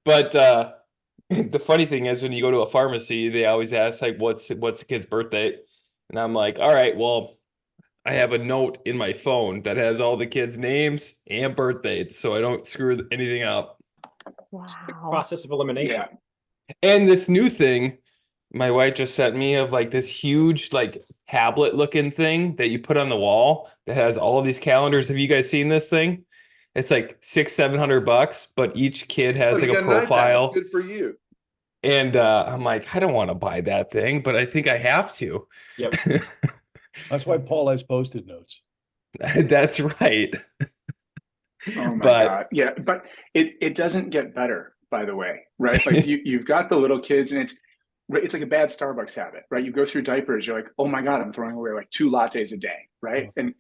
But the funny thing is when you go to a pharmacy, they always ask like what's the kid's birthday? And I'm like, all right, well, I have a note in my phone that has all the kids' names and birth dates, so I don't screw anything up. Wow. Process of elimination. And this new thing my wife just sent me of like this huge like tablet looking thing that you put on the wall that has all of these calendars. Have you guys seen this thing? It's like $600-700, but each kid has like you a got an iPad. profile. Good for you. And I'm like, I don't want to buy that thing, but I think I have to. Yep. That's why Paul has Post-it notes. That's right. Oh my But God. Yeah. But it doesn't get better, by the way, right? Like you've got the little kids and it's like a bad Starbucks habit, right? You go through diapers, you're like, oh my God, I'm throwing away like 2 lattes a day, right? And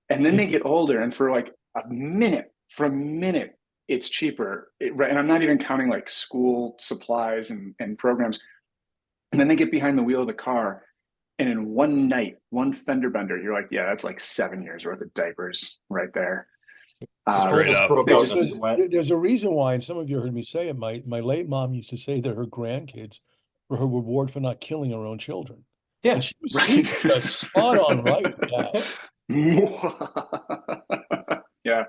then they get older and for a minute, it's cheaper. Right? And I'm not even counting like school supplies and programs. And then they get behind the wheel of the car. And in one night, one fender bender, you're like, yeah, that's like 7 years worth of diapers right there. Straight up. There's a reason why, and some of you heard me say it, my late mom used to say that her grandkids were her reward for not killing her own children. Yeah, and she was spot on right with that. Yeah.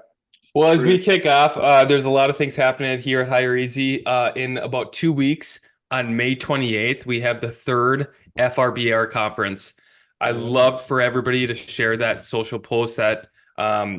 Well, as we kick off, there's a lot of things happening here at Hire Easy. In about 2 weeks, on May 28th, we have the 3rd FRBR conference. I'd love for everybody to share that social post that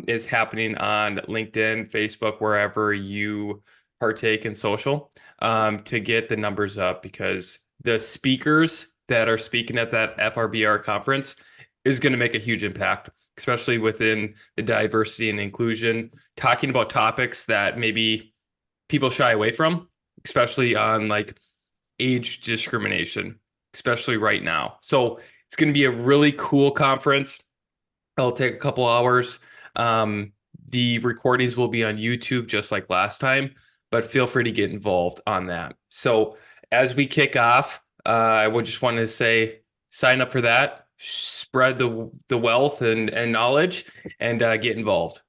is happening on LinkedIn, Facebook, wherever you partake in social, to get the numbers up, because the speakers that are speaking at that FRBR conference is going to make a huge impact, especially within the diversity and inclusion, talking about topics that maybe people shy away from, especially on like age discrimination, especially right now. So it's going to be a really cool conference. It'll take a couple hours. The recordings will be on YouTube just like last time, but feel free to get involved on that. So as we kick off, I would just want to say, sign up for that, spread the wealth and knowledge, and get involved.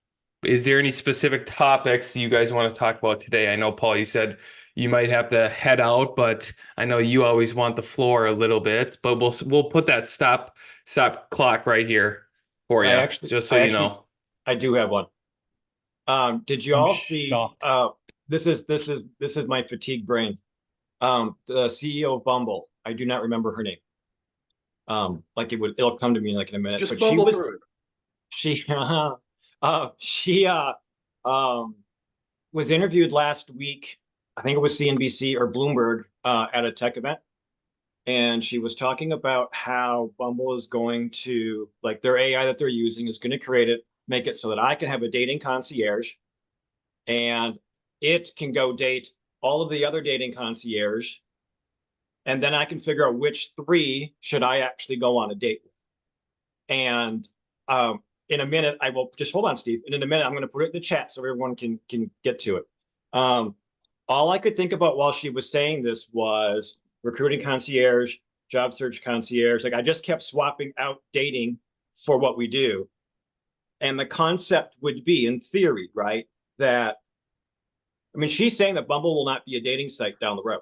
Is there any specific topics you guys want to talk about today? I know, Paul, you said you might have to head out, but I know you always want the floor a little bit, but we'll put that stop clock right here for you, just so you know. I do have one. Did you all see? This is my fatigue brain. The CEO of Bumble. I do not remember her name. It'll come to me like in a minute. Just but bumble through it. She was interviewed last week. I think it was CNBC or Bloomberg at a tech event. And she was talking about how Bumble is going to, like, their AI that they're using is going to make it so that I can have a dating concierge and it can go date all of the other dating concierge. And then I can figure out which 3 should I actually go on a date with. And in a minute, I will just hold on, Steve. And in a minute, I'm going to put it in the chat so everyone can get to it. All I could think about while she was saying this was recruiting concierge, job search concierge. Like, I just kept swapping out dating for what we do. And the concept would be, in theory, right, that, I mean, she's saying that Bumble will not be a dating site down the road.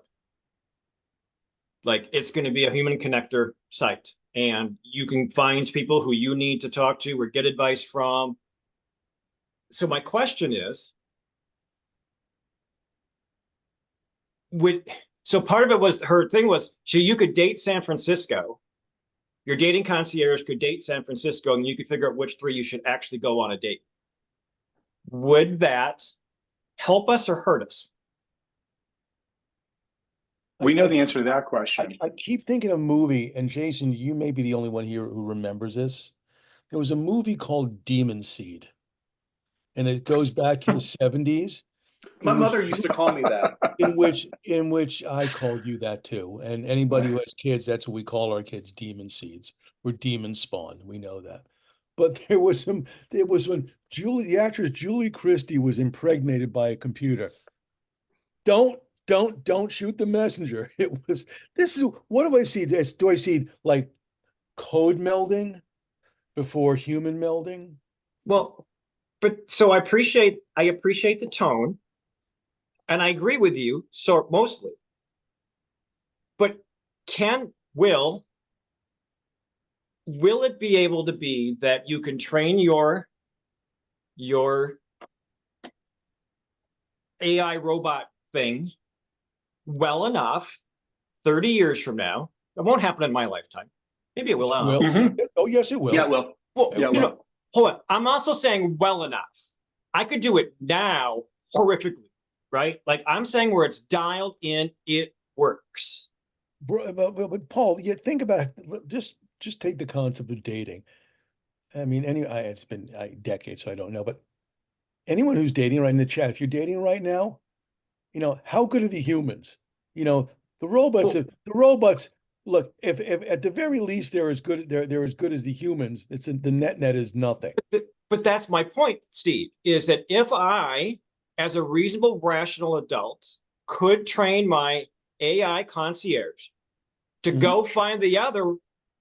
Like, it's going to be a human connector site. And you can find people who you need to talk to or get advice from. So my question is, so part of it was, her thing was, so you could date San Francisco. Your dating concierge could date San Francisco, and you could figure out which 3 you should actually go on a date. Would that help us or hurt us? We know the answer to that question. I keep thinking of a movie, and Jason, you may be the only one here who remembers this. There was a movie called Demon Seed, and it goes back to the 70s. My mother used to call me that. In which I called you that too. And anybody who has kids, that's what we call our kids, demon seeds. We're demon spawn. We know that. But there was when the actress Julie Christie was impregnated by a computer. Don't shoot the messenger. What do I see? Do I see like code melding before human melding? Well, but so I appreciate the tone, and I agree with you, so mostly. But will it be able to be that you can train your AI robot thing well enough 30 years from now? It won't happen in my lifetime. Maybe it will. I don't know. Will. Mhm. Oh, yes, it will. Yeah, well, Well, Yeah, you well. know, hold on. I'm also saying well enough. I could do it now horrifically, right? Like I'm saying where it's dialed in, it works. But Paul, you think about it, just take the concept of dating. I mean, it's been decades, so I don't know, but anyone who's dating right in the chat, if you're dating right now, how good are the humans? The robots, Well- the robots, look, if at the very least they're as good, they're as good as the humans, the net is nothing. But that's my point, Steve, is that if I, as a reasonable, rational adult, could train my AI concierge to Mhm. go find the other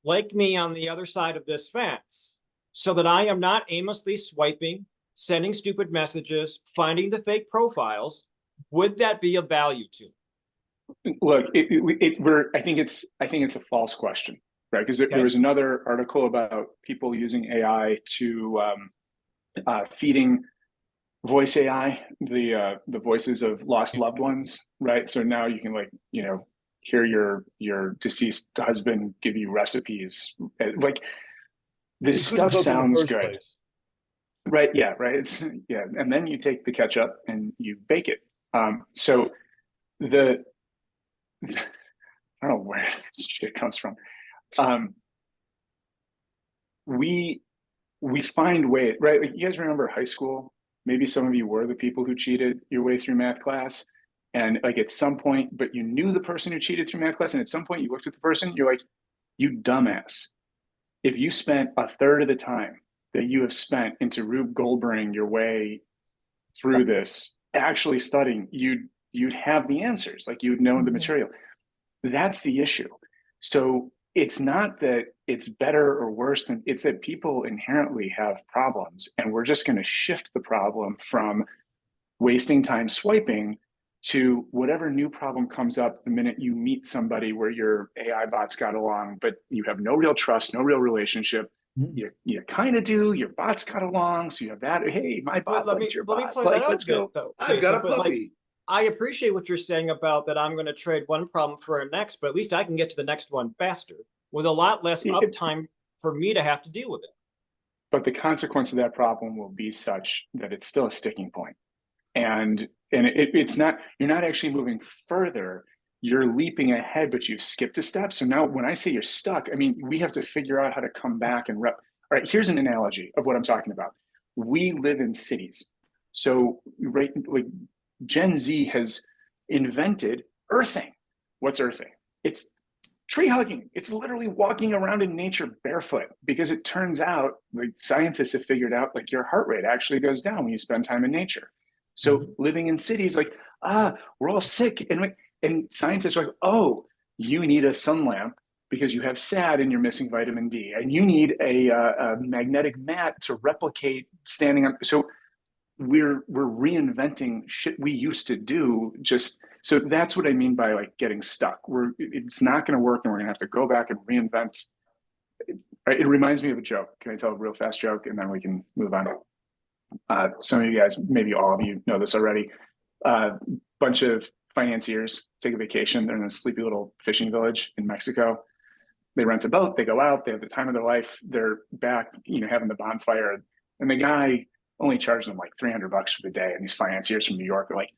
like me on the other side of this fence so that I am not aimlessly swiping, sending stupid messages, finding the fake profiles, would that be of value to me? look, I think it's a false question, right? Because there Okay. was another article about people using AI to feeding voice AI, the voices of lost loved ones, right? So now you can hear your deceased husband give you recipes. Like this They couldn't stuff cook in the sounds first good. place. Right. Yeah. Right. And then you take the ketchup and you bake it. So the I don't know where this shit comes from. Um, we find ways, right? Like you guys remember high school? Maybe some of you were the people who cheated your way through math class. And like at some point, but you knew the person who cheated through math class. And at some point you looked at the person, you're like, you dumbass. If you spent a third of the time that you have spent into Rube Goldberging your way through this, actually studying, you'd have the answers, like you would know the material. That's the issue. So it's not that it's better or worse than, it's that people inherently have problems, and we're just going to shift the problem from wasting time swiping to whatever new problem comes up the minute you meet somebody where your AI bots got along, but you have no real trust, no real relationship. You kind of do. Your bots got along, so you have that. Hey, my bot But liked your let me bot. play Like, that out let's a bit, go. though. I've got a but, puppy. I appreciate what you're saying about that I'm going to trade one problem for a next, but at least I can get to the next one faster with a lot less uptime for me to have to deal with it. But the consequence of that problem will be such that it's still a sticking point. And it's not, you're not actually moving further. You're leaping ahead, but you've skipped a step. So now when I say you're stuck, I mean, we have to figure out how to come back and All right, here's an analogy of what I'm talking about. We live in cities. So right, like Gen Z has invented earthing. What's earthing? It's tree hugging. It's literally walking around in nature barefoot, because it turns out, like scientists have figured out, like your heart rate actually goes down when you spend time in nature. So living in cities, like, we're all sick. And scientists are like, oh, you need a sun lamp because you have SAD and you're missing vitamin D. And you need a magnetic mat to replicate standing on. So we're reinventing shit we used to do. Just so that's what I mean by like getting stuck. It's not going to work, and we're going to have to go back and reinvent. It reminds me of a joke. Can I tell a real fast joke, and then we can move on? Some of you guys, maybe all of you, know this already. Bunch of financiers take a vacation. They're in a sleepy little fishing village in Mexico. They rent a boat. They go out. They have the time of their life. They're back, having the bonfire, and the guy only charged them like $300 for the day. And these financiers from New York are like,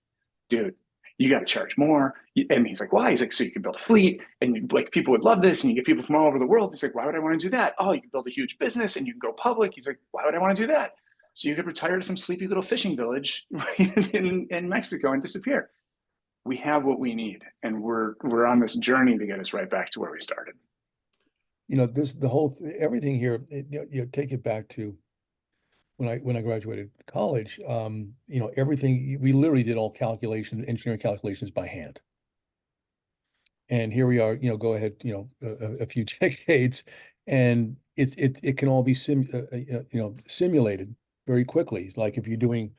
dude, you got to charge more. And he's like, why? He's like, so you can build a fleet, and like people would love this, and you get people from all over the world. He's like, why would I want to do that? Oh, you can build a huge business and you can go public. He's like, why would I want to do that? So you could retire to some sleepy little fishing village in Mexico and disappear. We have what we need, and we're on this journey to get us right back to where we started. Everything here, take it back to when I graduated college. Everything, we literally did all engineering calculations by hand. And here we are, go ahead, a few decades, and it can all be simulated. very quickly. Like if you're doing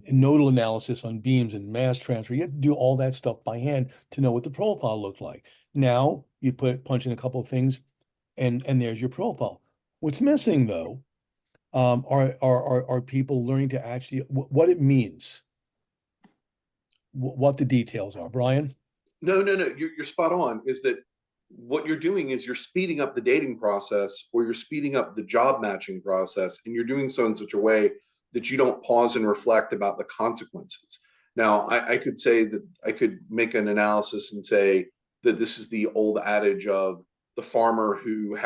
nodal analysis on beams and mass transfer, you have to do all that stuff by hand to know what the profile looked like. Now you punch in a couple of things, and there's your profile. What's missing though are people learning to actually what it means, what the details are. Brian? No, you're spot on. Is that what you're doing is you're speeding up the dating process, or you're speeding up the job matching process, and you're doing so in such a way that you don't pause and reflect about the consequences. Now, I could say that I could make an analysis and say that this is the old adage of the farmer who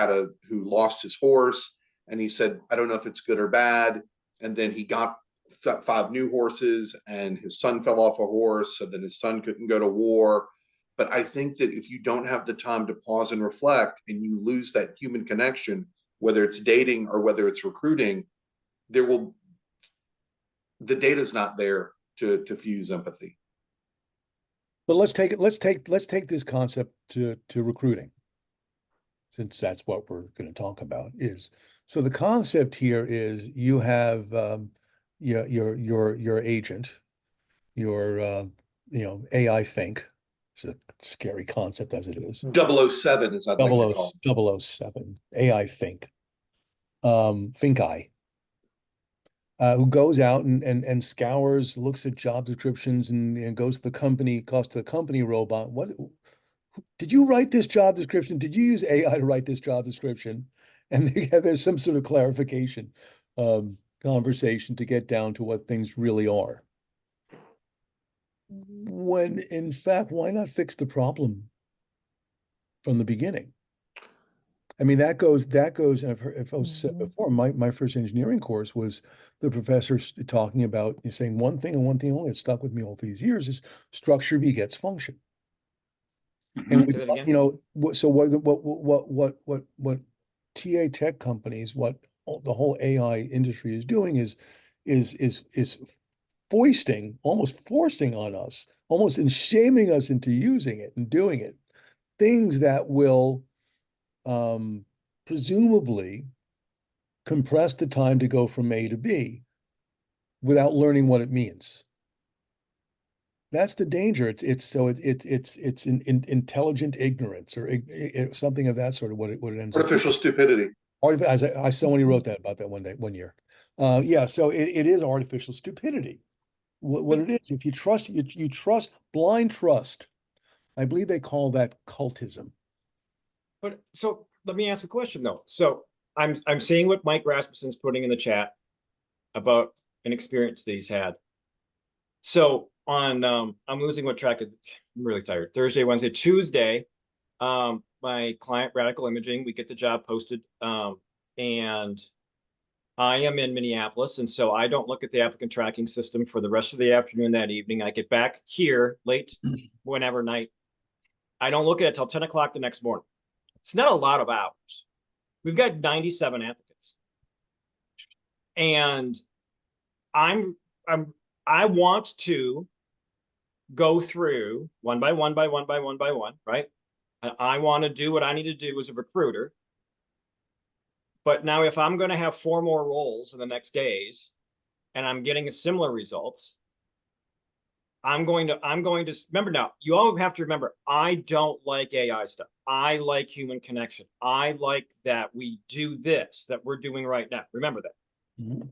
lost his horse, and he said, I don't know if it's good or bad. And then he got 5 new horses, and his son fell off a horse, so then his son couldn't go to war. But I think that if you don't have the time to pause and reflect, and you lose that human connection, whether it's dating or whether it's recruiting, the data's not there to fuse empathy. But let's take this concept to recruiting, since that's what we're going to talk about. So the concept here is you have your agent, your AI think. It's a scary concept as it is. 007, as I'd like to call it. 007 AI think. Think eye. Who goes out and scours, looks at job descriptions, and goes to the company, talks to the company robot. What did you write this job description? Did you use AI to write this job description? And there's some sort of clarification conversation to get down to what things really are. When in fact, why not fix the problem from the beginning? I mean, that goes, and I've said before, my first engineering course was the professor talking about, saying one thing and one thing only that stuck with me all these years is structure begets function. And Say that again? so what TA tech companies, what the whole AI industry is doing is almost forcing on us, almost shaming us into using it and doing it, things that will presumably compress the time to go from A to B without learning what it means. That's the danger. It's intelligent ignorance, or something of that sort of what it ends up. Artificial stupidity. I somebody wrote that about that one year. Yeah, so it is artificial stupidity. What it is, if you trust, you trust, blind trust. I believe they call that cultism. But so let me ask a question though. So I'm seeing what Mike Rasmussen's putting in the chat about an experience that he's had. So on I'm losing what track of, I'm really tired. Thursday, Wednesday, Tuesday, my client Radical Imaging, we get the job posted, and I am in Minneapolis, and so I don't look at the applicant tracking system for the rest of the afternoon that evening. I get back here late, whenever night. I don't look at it till 10 o'clock the next morning. It's not a lot of hours. We've got 97 applicants. And I want to go through one by one, right? And I want to do what I need to do as a recruiter. But now if I'm going to have 4 more roles in the next days and I'm getting similar results, I'm going to remember, now you all have to remember, I don't like AI stuff. I like human connection. I like that we do this that we're doing right now. Remember that. Mm-hmm.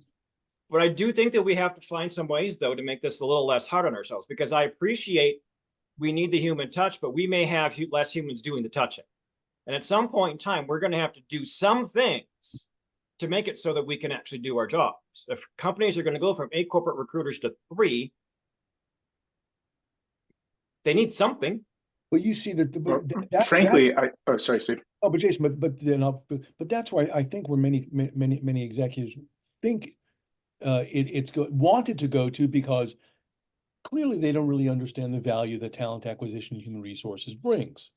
But I do think that we have to find some ways though to make this a little less hard on ourselves, because I appreciate we need the human touch, but we may have less humans doing the touching. And at some point in time, we're going to have to do some things to make it so that we can actually do our jobs. If companies are going to go from 8 corporate recruiters to 3, they need something. Well, you see that frankly, sorry, Steve. Oh, but Jason, but that's why I think where many executives think it's wanted to go to, because clearly they don't really understand the value that talent acquisition and human resources brings.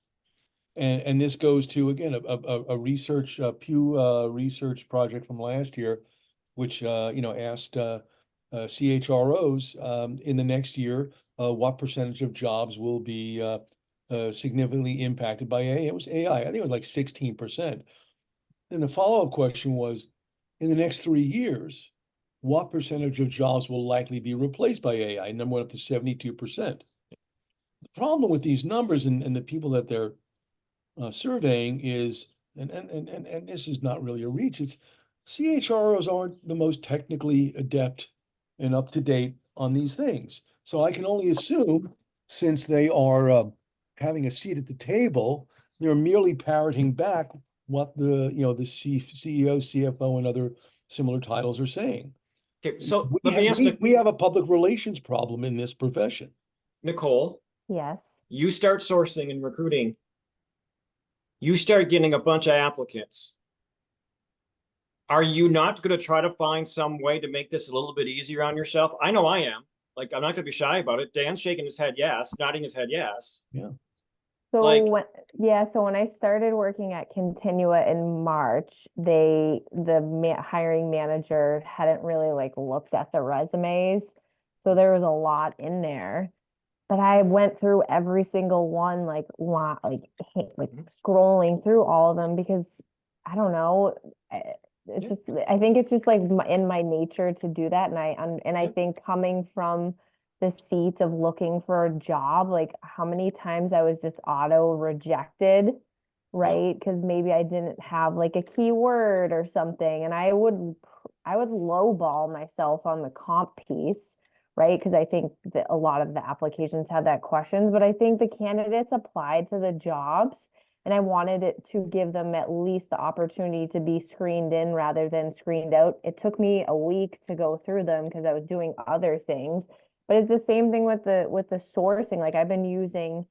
And this goes to, again, a Pew research project from last year, which asked CHROs in the next year what percentage of jobs will be significantly impacted by AI. It was AI. I think it was like 16%. Then the follow-up question was, in the next 3 years, what percentage of jobs will likely be replaced by AI? And then went up to 72%. The problem with these numbers and the people that they're surveying is, and this is not really a reach, it's CHROs aren't the most technically adept and up to date on these things. So I can only assume, since they are having a seat at the table, they're merely parroting back what the CEO, CFO, and other similar titles are saying. Okay, so We let me ask we have a public relations problem in this profession. Nicole, Yes. you start sourcing and recruiting, you start getting a bunch of applicants. Are you not going to try to find some way to make this a little bit easier on yourself? I know I am. Like, I'm not going to be shy about it. Dan's shaking his head yes, nodding his head yes. Yeah. So Like- so when I started working at Continua in March, the hiring manager hadn't really like looked at the resumes. So there was a lot in there. But I went through every single one, like scrolling through all of them because I don't know. I think it's just like in my nature to do that. And I think coming from the seat of looking for a job, like how many times I was just auto rejected, right? Because maybe I didn't have like a keyword or something. And I would lowball myself on the comp piece, right? Because I think that a lot of the applications had that questions, but I think the candidates applied to the jobs and I wanted it to give them at least the opportunity to be screened in rather than screened out. It took me a week to go through them because I was doing other things. But it's the same thing with the sourcing. Like I've been using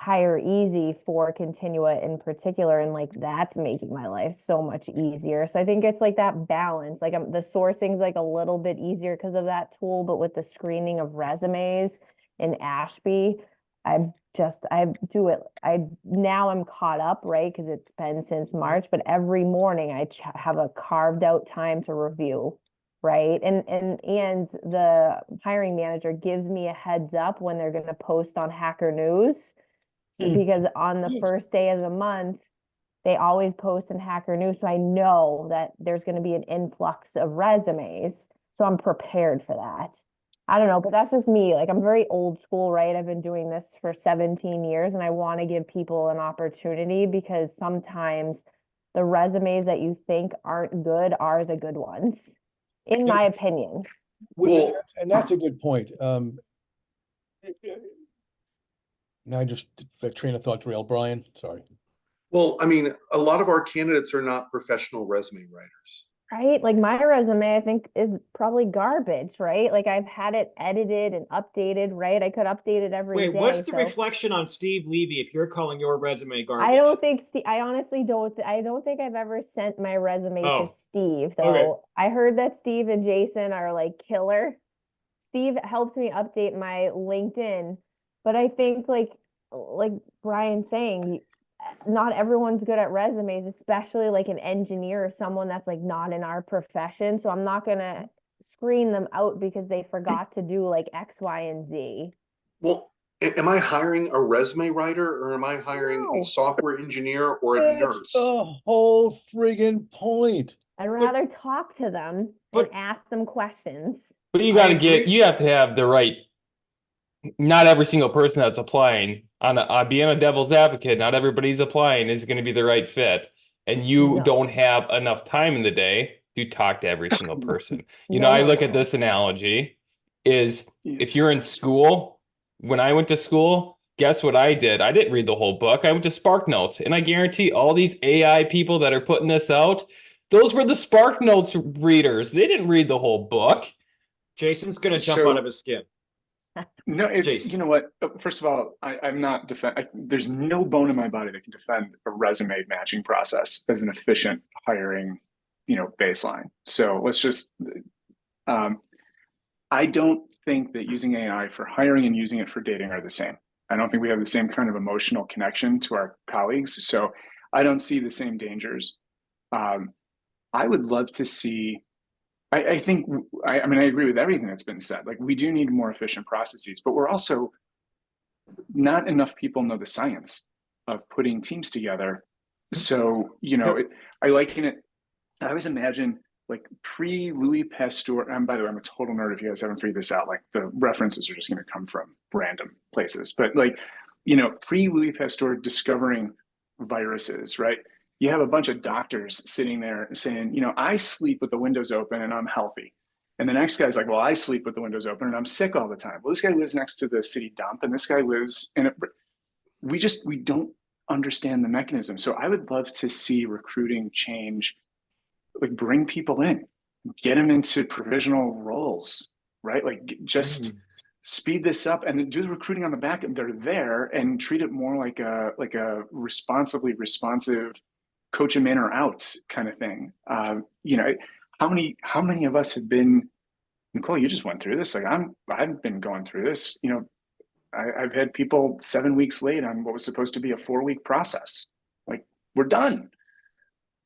Hire Easy for Continua in particular, and like that's making my life so much easier. So I think it's like that balance. Like the sourcing's like a little bit easier because of that tool, but with the screening of resumes in Ashby, I do it. Now I'm caught up, right? Because it's been since March, but every morning I have a carved out time to review. Right. And the hiring manager gives me a heads up when they're going to post on Hacker News because on the first day of the month, they always post in Hacker News. So I know that there's going to be an influx of resumes. So I'm prepared for that. I don't know, but that's just me. Like I'm very old school, right? I've been doing this for 17 years and I want to give people an opportunity because sometimes the resumes that you think aren't good are the good ones. In my opinion. Well, and that's a good point. Now I just train of thought derailed. Brian, sorry. Well, I mean, a lot of our candidates are not professional resume writers. Right? Like my resume, I think is probably garbage, right? Like I've had it edited and updated, right? I could update it every day. Wait, what's the reflection on Steve Levy if you're calling your resume garbage? I don't think I honestly don't. I don't think I've ever sent my resume to Steve, though. Okay. I heard that Steve and Jason are like killer. Steve helped me update my LinkedIn, but I think like Brian's saying, not everyone's good at resumes, especially like an engineer or someone that's like not in our profession. So I'm not gonna screen them out because they forgot to do like X, Y, and Z. Well, am I hiring a resume writer or am I hiring a software engineer or a That's nurse? the whole friggin' point. I'd rather talk to them and ask them questions. But you I got to agree. you have to have the right. Not every single person that's applying on being a devil's advocate, not everybody's applying is going to be the right fit. And you No. don't have enough time in the day to talk to every single person. No, I no, look at no. this analogy is if you're in school, when I went to school, guess what I did? I didn't read the whole book. I went to Spark Notes, and I guarantee all these AI people that are putting this out, those were the Spark Notes readers. They didn't read the whole book. Jason's gonna jump out of his skin. No, it's, Jason. you know what? First of all, I'm not there's no bone in my body that can defend a resume matching process as an efficient hiring, baseline. So let's just, I don't think that using AI for hiring and using it for dating are the same. I don't think we have the same kind of emotional connection to our colleagues. So I don't see the same dangers. I would love to see, I think, I agree with everything that's been said. Like we do need more efficient processes, but we're also not enough people know the science of putting teams together. So, I liken it, I always imagine like pre-Louis Pasteur, and by the way, I'm a total nerd if you guys haven't figured this out, like the references are just going to come from random places, but like, you know, pre-Louis Pasteur discovering viruses, right? You have a bunch of doctors sitting there saying, you know, I sleep with the windows open and I'm healthy. And the next guy's like, well, I sleep with the windows open and I'm sick all the time. Well, this guy lives next to the city dump and this guy lives in we don't understand the mechanism. So I would love to see recruiting change, like bring people in, get them into provisional roles, right? Like just speed this up and do the recruiting on the back end. They're there and treat it more like a responsibly responsive coach them in or out kind of thing. You know, how many of us have been, Nicole, you just went through this. Like I've been going through this, you know, I've had people 7 weeks late on what was supposed to be a 4-week process. Like we're done.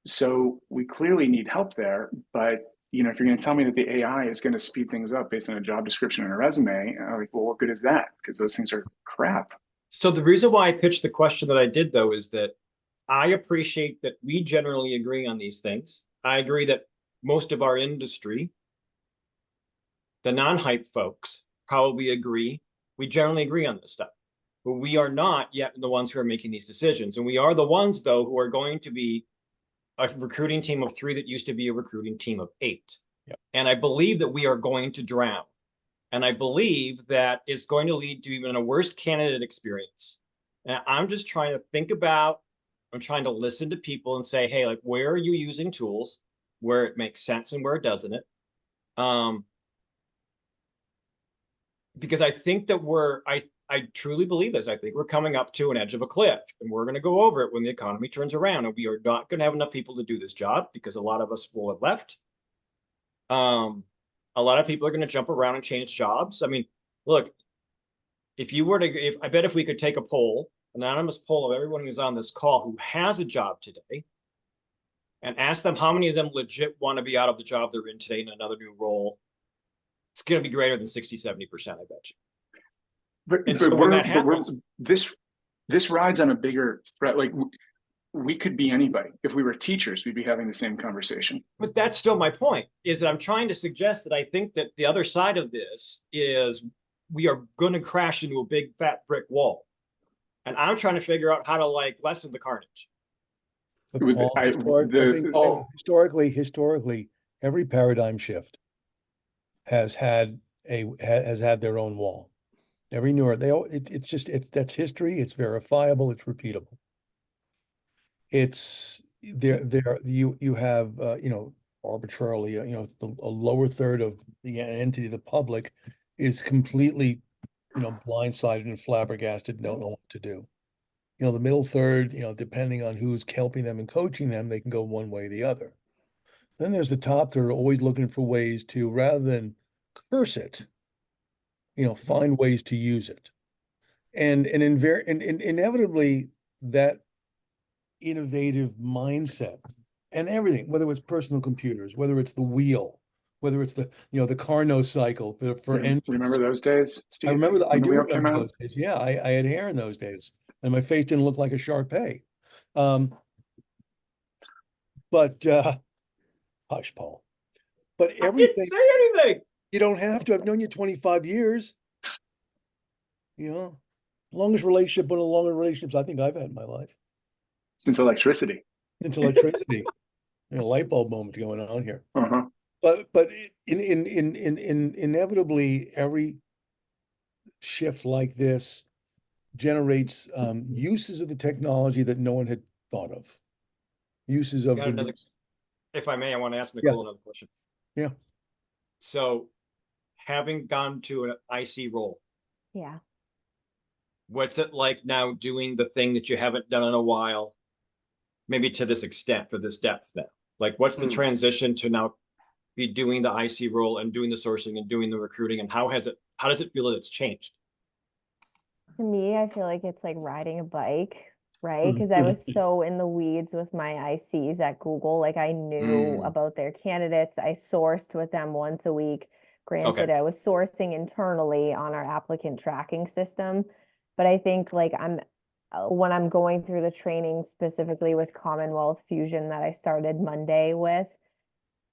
So we clearly need help there, but you know, if you're going to tell me that the AI is going to speed things up based on a job description and a resume, I'm like, well, what good is that? Because those things are crap. So the reason why I pitched the question that I did, though, is that I appreciate that we generally agree on these things. I agree that most of our industry, the non-hype folks, probably agree. We generally agree on this stuff, but we are not yet the ones who are making these decisions. And we are the ones, though, who are going to be a recruiting team of 3 that used to be a recruiting team of 8. Yep. And I believe that we are going to drown. And I believe that it's going to lead to even a worse candidate experience. And I'm just trying to think about, I'm trying to listen to people and say, hey, like, where are you using tools where it makes sense and where it doesn't it? Because I think that I truly believe this. I think we're coming up to an edge of a cliff and we're going to go over it when the economy turns around, and we are not going to have enough people to do this job because a lot of us will have left. A lot of people are going to jump around and change jobs. I mean, look, if you were to, I bet if we could take a poll, anonymous poll of everyone who's on this call who has a job today, and ask them how many of them legit want to be out of the job they're in today in another new role, it's going to be greater than 60-70%, I bet you. But so when that happens, this rides on a bigger threat. Like we could be anybody. If we were teachers, we'd be having the same conversation. But that's still my point, is that I'm trying to suggest that I think that the other side of this is we are going to crash into a big fat brick wall. And I'm trying to figure out how to like lessen the carnage. But Paul, historically, every paradigm shift has had their own wall. Every newer, that's history. It's verifiable. It's repeatable. It's you have you know, arbitrarily, you know, a lower third of the entity, the public, is completely, you know, blindsided and flabbergasted, don't know what to do. You know, the middle third, you know, depending on who's helping them and coaching them, they can go one way or the other. Then there's the top third, always looking for ways to, rather than curse it, you know, find ways to use it. And inevitably that innovative mindset and everything, whether it's personal computers, whether it's the wheel, whether it's the, you know, the Carnot cycle for engines. Remember those days, Steve? I remember I do remember out? those days. Yeah, I had hair in those days and my face didn't look like a Shar-Pei. But hush, Paul. But everything, I didn't say anything. you don't have to. I've known you 25 years. You know, longest relationship, one of the longer relationships I think I've had in my life. Since electricity. Since electricity. You know, light bulb moment going on here. Uh-huh. But inevitably every shift like this generates uses of the technology that no one had thought of. Uses of the if I may, I want to ask Nicole another question. Yeah. So having gone to an IC role. Yeah. What's it like now doing the thing that you haven't done in a while, maybe to this extent, for this depth now? Like, what's the transition to now be doing the IC role and doing the sourcing and doing the recruiting, and how does it feel that it's changed? To me, I feel like it's like riding a bike, right? Because I was so in the weeds with my ICs at Google. Like I knew about their candidates. I sourced with them once a week. Granted, I was sourcing internally on our applicant tracking system. But I think like when I'm going through the training specifically with Commonwealth Fusion that I started Monday with,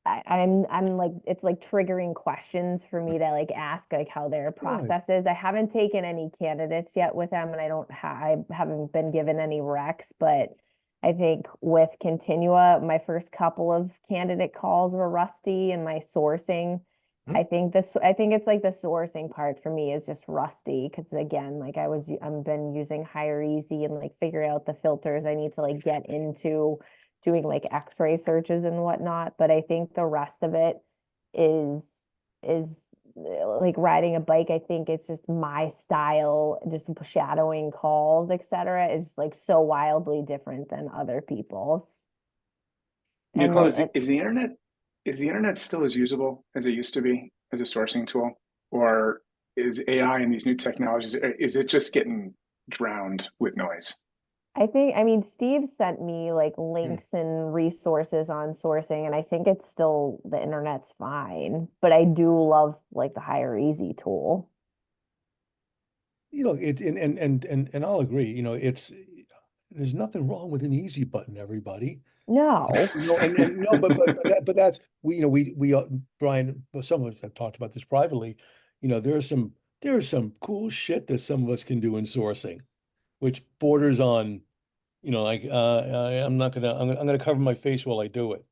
I'm like, it's like triggering questions for me to like ask like how their process is. I haven't taken any candidates yet with them, and I haven't been given any recs, but I think with Continua, my first couple of candidate calls were rusty, and my sourcing. I think it's like the sourcing part for me is just rusty, because again, like I've been using Hire Easy and like figuring out the filters I need to like get into doing like x-ray searches and whatnot, but I think the rest of it is like riding a bike. I think it's just my style, just shadowing calls, etc., is like so wildly different than other people's. And Nicole, then is the internet still as usable as it used to be as a sourcing tool? Or is AI and these new technologies, is it just getting drowned with noise? I mean, Steve sent me like links and resources on sourcing, and I think it's still, the internet's fine, but I do love like the Hire Easy tool. You know, and I'll agree, you know, there's nothing wrong with an easy button, everybody. No. You know, and no, but that's, you know, Brian, well, some of us have talked about this privately. You know, there's some cool shit that some of us can do in sourcing, which borders on, you know, like I'm gonna cover my face while I do it.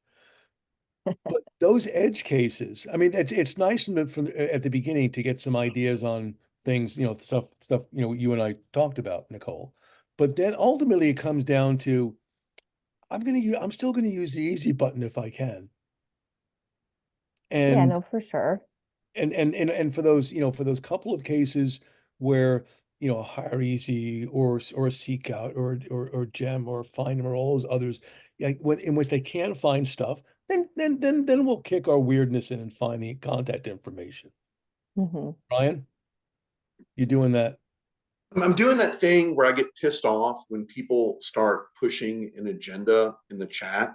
But those edge cases, I mean, it's nice from at the beginning to get some ideas on things, you know, stuff, you know, you and I talked about, Nicole. But then ultimately it comes down to, I'm still gonna use the easy button if I can. Yeah, And no, for sure. and for those, you know, for those couple of cases where, you know, Hire Easy or Seek Out or Gem or Find Them or all those others, like in which they can find stuff, then we'll kick our weirdness in and find the contact information. Hmm. Brian, you doing that? I'm doing that thing where I get pissed off when people start pushing an agenda in the chat.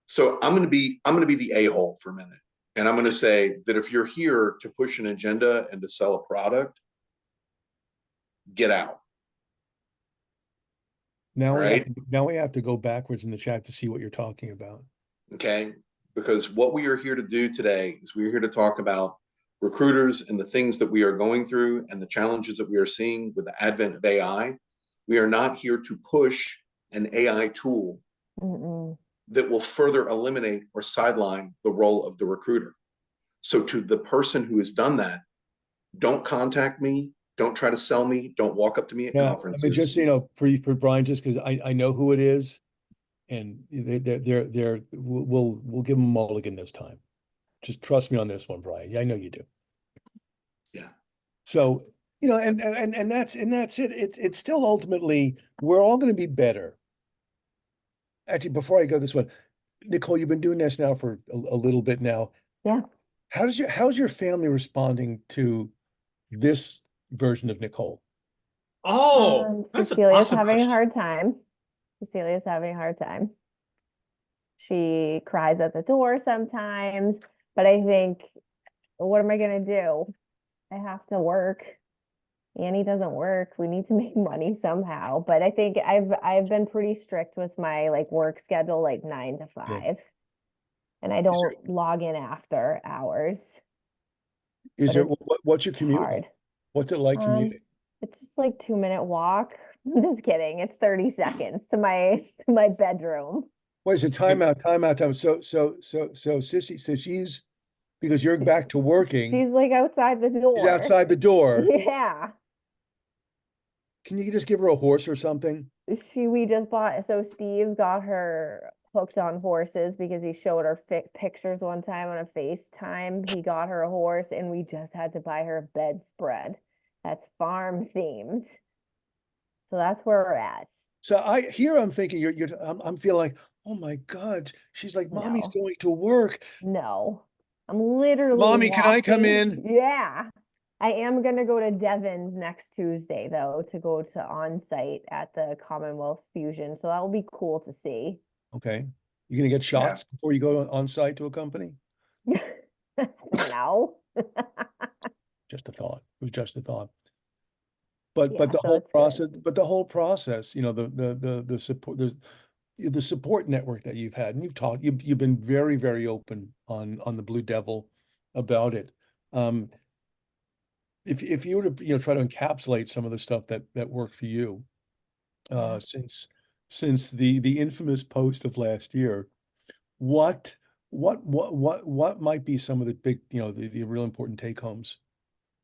So I'm going to be the a-hole for a minute. And I'm going to say that if you're here to push an agenda and to sell a product, get out. Now Right. Now we have to go backwards in the chat to see what you're talking about. Okay. Because what we are here to do today is we're here to talk about recruiters and the things that we are going through and the challenges that we are seeing with the advent of AI. We are not here to push an AI tool Mm-mm. that will further eliminate or sideline the role of the recruiter. So to the person who has done that, don't contact me. Don't try to sell me. Don't walk up to me at Yeah, I mean, just, conferences. you know, for Brian, just because I know who it is, and we'll give them a mulligan this time. Just trust me on this one, Brian. Yeah, I know you do. Yeah. So, you know, and that's it. It's still ultimately, we're all going to be better. Actually, before I go this one, Nicole, you've been doing this now for a little bit now. Yeah. How's your family responding to this version of Nicole? Oh, that's an Cecilia's awesome having a question. hard time. Cecilia's having a hard time. She cries at the door sometimes, but I think, what am I gonna do? I have to work. Annie doesn't work. We need to make money somehow. But I think I've been pretty strict with my like work schedule, like 9 to 5. And I don't log in after hours. Is But there what's your it's commute hard. like? What's it like commuting? It's just like 2 minute walk. I'm just kidding. It's 30 seconds to my bedroom. What is it? Time. So Sissy, so she's, because you're back to working, She's like outside the she's door. outside the door. Yeah. Can you just give her a horse or something? We just bought, so Steve got her hooked on horses because he showed her pictures one time on a FaceTime. He got her a horse, and we just had to buy her a bedspread that's farm themed. So that's where we're at. So I'm thinking I'm feeling like, oh my God, she's like, mommy's No, going to work. no. I'm literally Mommy, can I come walking. in? Yeah. I am gonna go to Devon's next Tuesday though, to go to on-site at the Commonwealth Fusion. So that will be cool to see. Okay. You're gonna get shots before you go on site to a company? No. Just a thought. It was just a thought. But Yeah, the so whole it's process, good. you know, the support, there's, the support network that you've had, and you've been very, very open on the Blue Devil about it. If you were to, try to encapsulate some of the stuff that worked for you, Yeah. since the infamous post of last year, what might be some of the big, the real important take homes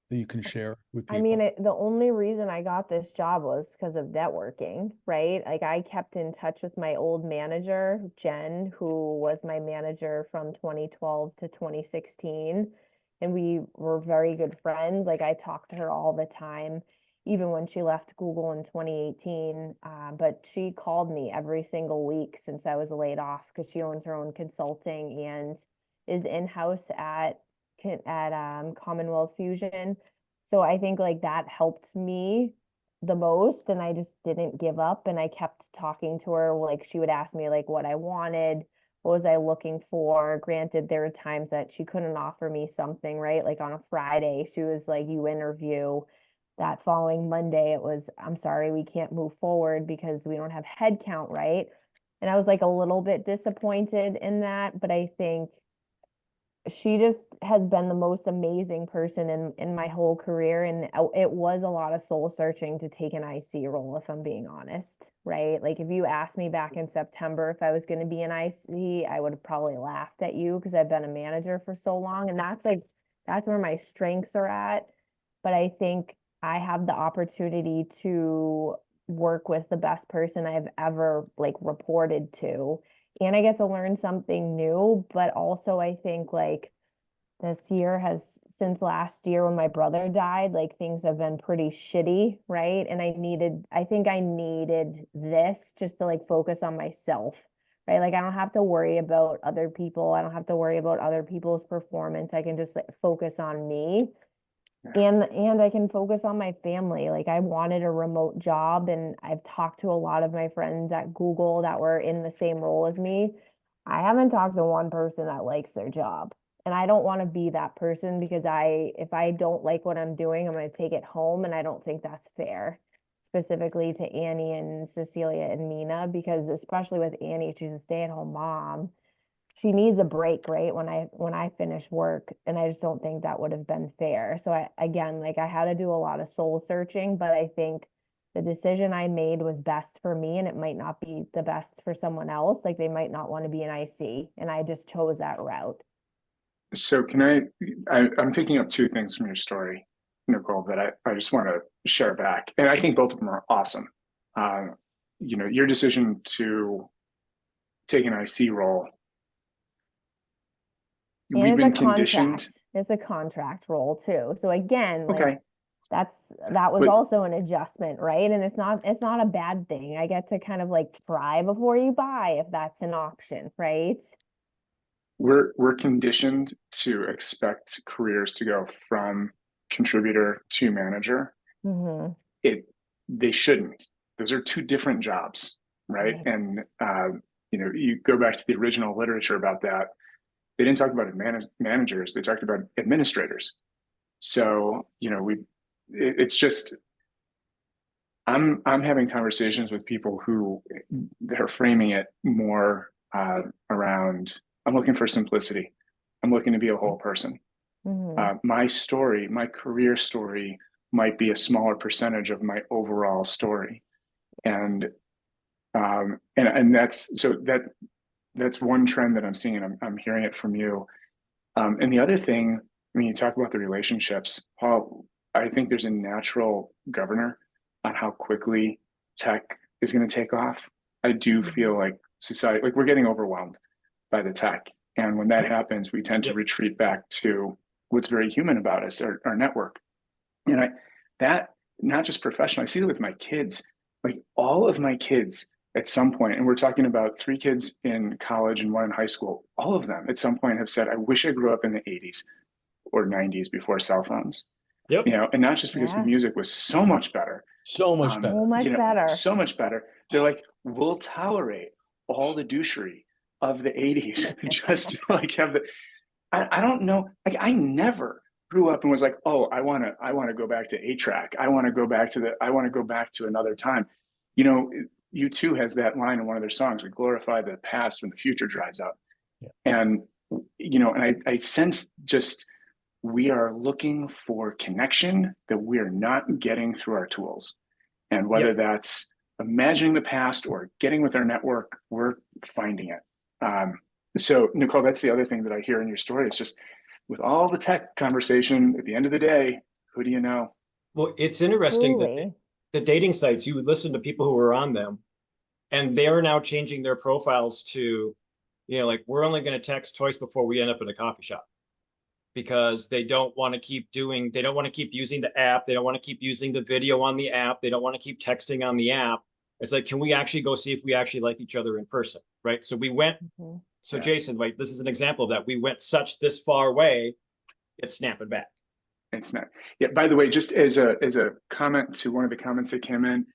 that you can share with I mean, people? the only reason I got this job was because of networking, right? Like I kept in touch with my old manager, Jen, who was my manager from 2012 to 2016. And we were very good friends. Like I talked to her all the time, even when she left Google in 2018. But she called me every single week since I was laid off because she owns her own consulting and is in-house at Commonwealth Fusion. So I think like that helped me the most, and I just didn't give up, and I kept talking to her. Like she would ask me like what I wanted, what was I looking for. Granted, there were times that she couldn't offer me something, right? Like on a Friday, she was like, you interview. That following Monday, it was, I'm sorry, we can't move forward because we don't have head count, right? And I was like a little bit disappointed in that, but I think she just has been the most amazing person in my whole career, and it was a lot of soul searching to take an IC role, if I'm being honest, right? Like if you asked me back in September if I was going to be an IC, I would have probably laughed at you because I've been a manager for so long, and that's where my strengths are at. But I think I have the opportunity to work with the best person I've ever like reported to, and I get to learn something new. But also I think like this year has, since last year when my brother died, like things have been pretty shitty, right? And I think I needed this just to like focus on myself, right? Like I don't have to worry about other people. I don't have to worry about other people's performance. I can just like focus on me. And I can focus on my family. Like I wanted a remote job, and I've talked to a lot of my friends at Google that were in the same role as me. I haven't talked to one person that likes their job. And I don't want to be that person because if I don't like what I'm doing, I'm going to take it home, and I don't think that's fair. Specifically to Annie and Cecilia and Mina, because especially with Annie, she's a stay-at-home mom. She needs a break, right? When I finish work, and I just don't think that would have been fair. So again, like I had to do a lot of soul searching, but I think the decision I made was best for me, and it might not be the best for someone else. Like they might not want to be an IC, and I just chose that route. So I'm picking up two things from your story, Nicole, that I just want to share back. And I think both of them are awesome. Your decision to take an IC role, And we've it's been a conditioned. contract. It's a contract role too. So again, like Okay. that was But also an adjustment, right? And it's not a bad thing. I get to kind of like try before you buy if that's an option, right? we're conditioned to expect careers to go from contributor to manager. Mm-hmm. They shouldn't. Those are two different jobs, right? Right. And you go back to the original literature about that. They didn't talk about managers. They talked about administrators. So it's just I'm having conversations with people who they're framing it more around. I'm looking for simplicity. I'm looking to be a whole person. Mm-hmm. My story, my career story, might be a smaller percentage of my overall story, and that's one trend that I'm seeing, and I'm hearing it from you. And the other thing, when you talk about the relationships, Paul, I think there's a natural governor on how quickly tech is going to take off. I do feel like society, like we're getting overwhelmed by the tech. And when that happens, we tend to retreat back to what's very human about us, our network. And that not just professional, I see that with my kids, like all of my kids at some point, and we're talking about 3 kids in college and 1 in high school, all of them at some point have said, I wish I grew up in the 80s or 90s before cell phones. Yep. And not just because the music was so much better. So much better. So much better. So much better. They're like, we'll tolerate all the douchery of the 80s just to like have the I don't know. Like I never grew up and was like, oh, I wanna go back to 8-track. I wanna go back to another time. U2 has that line in one of their songs, we glorify the past when the future dries up. Yeah. And, you know, and I sense just, we are looking for connection that we're not getting through our tools. And whether that's imagining the past or getting with our network, we're finding it. So Nicole, that's the other thing that I hear in your story. It's just with all the tech conversation, at the end of the day, who do you know? Well, it's interesting that Truly. the dating sites, you would listen to people who were on them, and they are now changing their profiles to, you know, like, we're only going to text twice before we end up in a coffee shop, because they don't want to keep using the app. They don't want to keep using the video on the app. They don't want to keep texting on the app. It's like, can we actually go see if we actually like each other in person? Right. So we went, Mhm. so Yeah. Jason, like, this is an example of that. We went this far away, it's snapping back. It's not. Yeah. By the way, just as a comment to one of the comments that came in,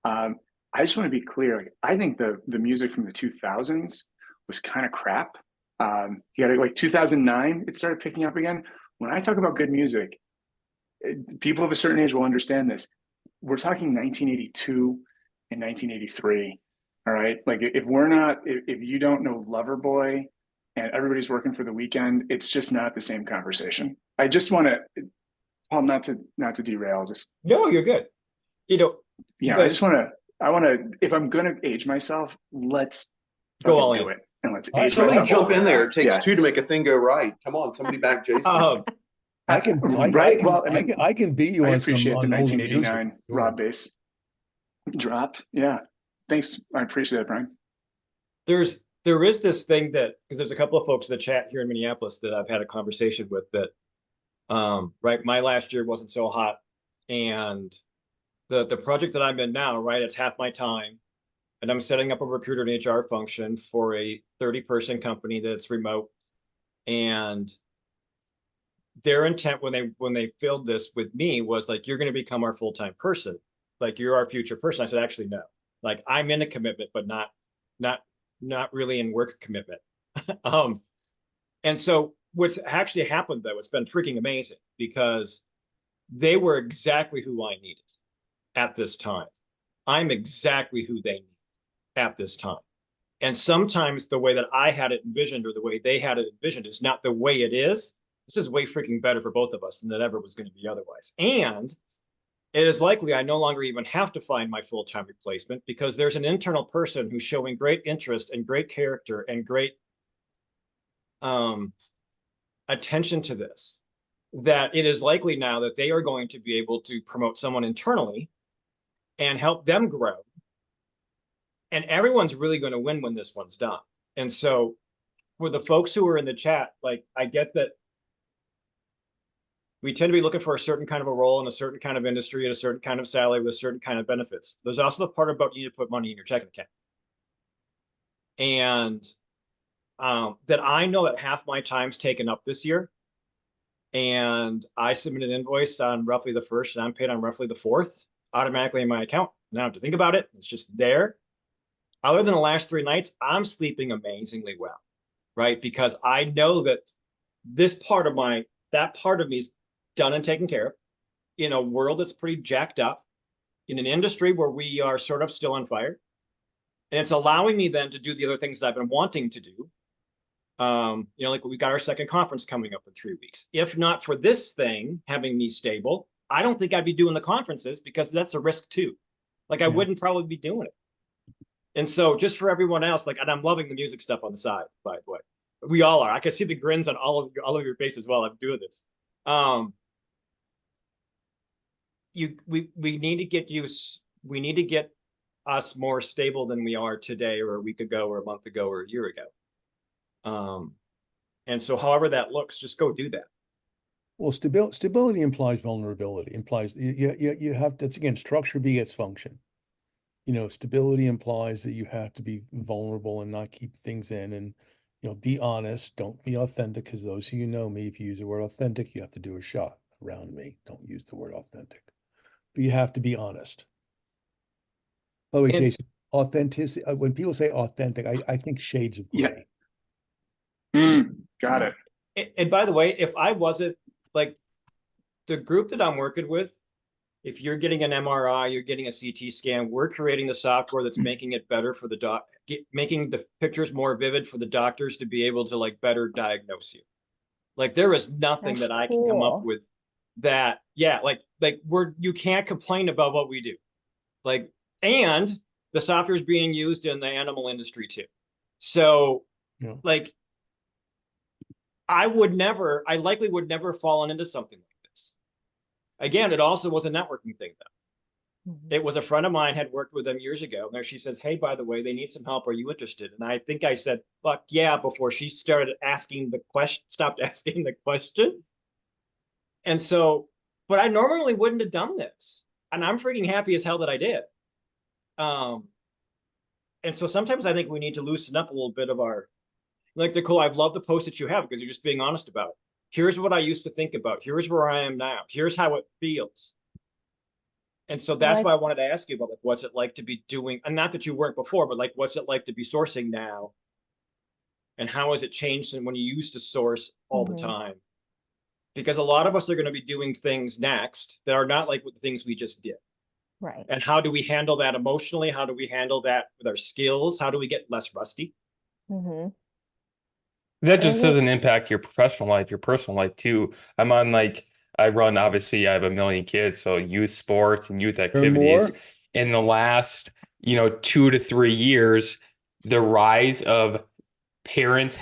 I just want to be clear. Like, I think the music from the 2000s was kind of crap. You got like 2009, it started picking up again. When I talk about good music, people of a certain age will understand this. We're talking 1982 and 1983. All right. Like, if you don't know Loverboy and Everybody's Working for the Weekend, it's just not the same conversation. I just want to, Paul, not to derail, just, No, you're good. You know, yeah, but- I want to, if I'm going to age myself, let's Go fucking all do in. it. And let's All right, age Somebody myself. jump in there. It takes Yeah. two to make a thing go right. Come on, somebody back Jason. I can, Right. Well, I mean, I can beat you I on some appreciate the on older music. 1989 Sure. raw bass drop. Yeah. Thanks. I appreciate that, Brian. there is this thing that, because there's a couple of folks in the chat here in Minneapolis that I've had a conversation with that, right, my last year wasn't so hot, and the project that I'm in now, right, it's half my time, and I'm setting up a recruiter and HR function for a 30-person company that's remote, and their intent when they filled this with me was like, you're going to become our full-time person, like, you're our future person. I said, actually, no, like, I'm in a commitment, but not really in work commitment. And so what's actually happened, though, it's been freaking amazing, because they were exactly who I needed at this time. I'm exactly who they need at this time. And sometimes the way that I had it envisioned or the way they had it envisioned is not the way it is. This is way freaking better for both of us than it ever was going to be otherwise. And it is likely I no longer even have to find my full-time replacement, because there's an internal person who's showing great interest and great character and great attention to this, that it is likely now that they are going to be able to promote someone internally and help them grow. And everyone's really going to win when this one's done. And so for the folks who are in the chat, like, I get that we tend to be looking for a certain kind of a role in a certain kind of industry at a certain kind of salary with a certain kind of benefits. There's also the part about you need to put money in your checking account. And that I know that half my time's taken up this year. And I submit an invoice on roughly the 1st and I'm paid on roughly the 4th automatically in my account. I don't have to think about it. It's just there. Other than the last 3 nights, I'm sleeping amazingly well, right? Because I know that that part of me is done and taken care of in a world that's pretty jacked up, in an industry where we are sort of still on fire. And it's allowing me then to do the other things that I've been wanting to do. Like, we got our second conference coming up in 3 weeks. If not for this thing having me stable, I don't think I'd be doing the conferences, because that's a risk too. Like, I wouldn't probably be doing it. And so just for everyone else, like, and I'm loving the music stuff on the side, by the way. We all are. I can see the grins on all of your faces while I'm doing this. We need to get us more stable than we are today, or a week ago, or a month ago, or a year ago. And so however that looks, just go do that. Well, stability implies vulnerability, implies you have, that's again, structure begets function. Stability implies that you have to be vulnerable and not keep things in, and, be honest, don't be authentic, because those who know me, if you use the word authentic, you have to do a shot around me. Don't use the word authentic, but you have to be honest. By the way, Jason, authenticity, when people say authentic, I think shades of gray. Got it. And by the way, if I wasn't, like, the group that I'm working with, if you're getting an MRI, you're getting a CT scan, we're creating the software that's making it better for the making the pictures more vivid for the doctors to be able to like better diagnose you. Like there is nothing That's that I can come up cool. with that, yeah, like you can't complain about what we do. Like, and the software is being used in the animal industry too. So Yeah. like, I likely would never fallen into something like this. Again, it also was a networking thing though. Mhm. It was a friend of mine had worked with them years ago. And she says, hey, by the way, they need some help. Are you interested? And I think I said, fuck yeah, before she started asking the question, stopped asking the question. And so, but I normally wouldn't have done this. And I'm freaking happy as hell that I did. And so sometimes I think we need to loosen up a little bit of our, like, Nicole, I've loved the post that you have because you're just being honest about it. Here's what I used to think about. Here's where I am now. Here's how it feels. And so that's why I wanted to ask you about like what's it like to be doing, and not that you weren't before, but like what's it like to be sourcing now? And how has it changed than when you used to source all the time? Because a lot of us are going to be doing things next that are not like the things we just did. Right. And how do we handle that emotionally? How do we handle that with our skills? How do we get less rusty? Mm-hmm. That just doesn't impact your professional life, your personal life too. I'm on like, I run, obviously, I have a million kids, so youth sports and youth activities. more? In the last, 2 to 3 years, the rise of parents